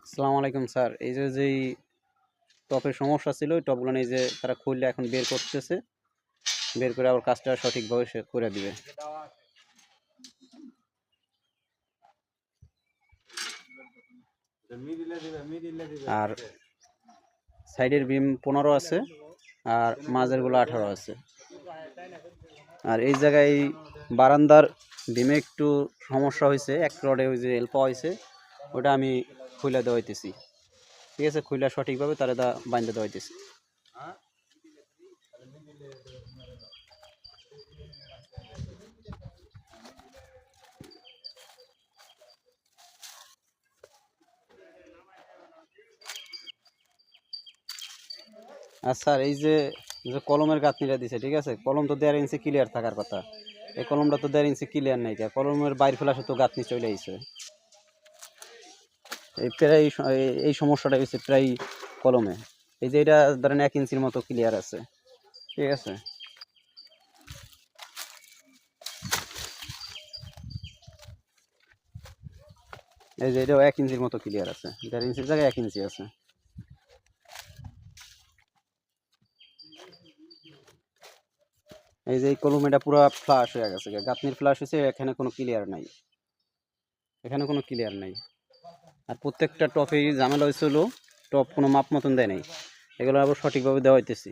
আসসালামু আলাইকুম স্যার। এই যে যেই টপের সমস্যা ছিল ওই টপগুলো এই যে তারা খুললে এখন বের করতেছে, বের করে আবার কাজটা সঠিকভাবে সে করে দিবে। আর সাইডের বিম 15 আছে আর মাঝের গুলো 18 আছে। আর এই জায়গায় বারান্দার বিমে একটু সমস্যা হয়েছে, এক রডে ওই যে এল পাওয়া হয়েছে, ওটা আমি খুলে দেওয়া হইতেছি। ঠিক আছে, খুলে সঠিকভাবে তারা বাইন্ধে দেওয়া হইতেছি। আর স্যার এই যে কলমের গাঁথনিটা দিছে, ঠিক আছে, কলম তো 1.5 ইঞ্চি ক্লিয়ার থাকার কথা, এই কলমটা তো 1.5 ইঞ্চি ক্লিয়ার নাই, কলমের বাইর ফেলাসে তো গাঁথনি চলে আইছে। এই প্রায় এই সমস্যাটা হচ্ছে প্রায় কলমে। এই যে এটা ধরেন 1 ইঞ্চির মতো ক্লিয়ার আছে, ঠিক আছে। এই যে এটাও 1 ইঞ্চির মতো ক্লিয়ার আছে, 1.5 ইঞ্চির জায়গায় 1 ইঞ্চি আছে। এই যে এই কলম এটা পুরো ফ্লাশ হয়ে গেছে, গাঁথনির ফ্লাশ হয়েছে, এখানে কোনো ক্লিয়ার নাই, এখানে কোনো ক্লিয়ার নাই। আর প্রত্যেকটা টপেই ঝামেলা হয়েছিল, টপ কোনো মাপ মতন দেয় নাই, এগুলো আবার সঠিকভাবে দেওয়া হইতেছি।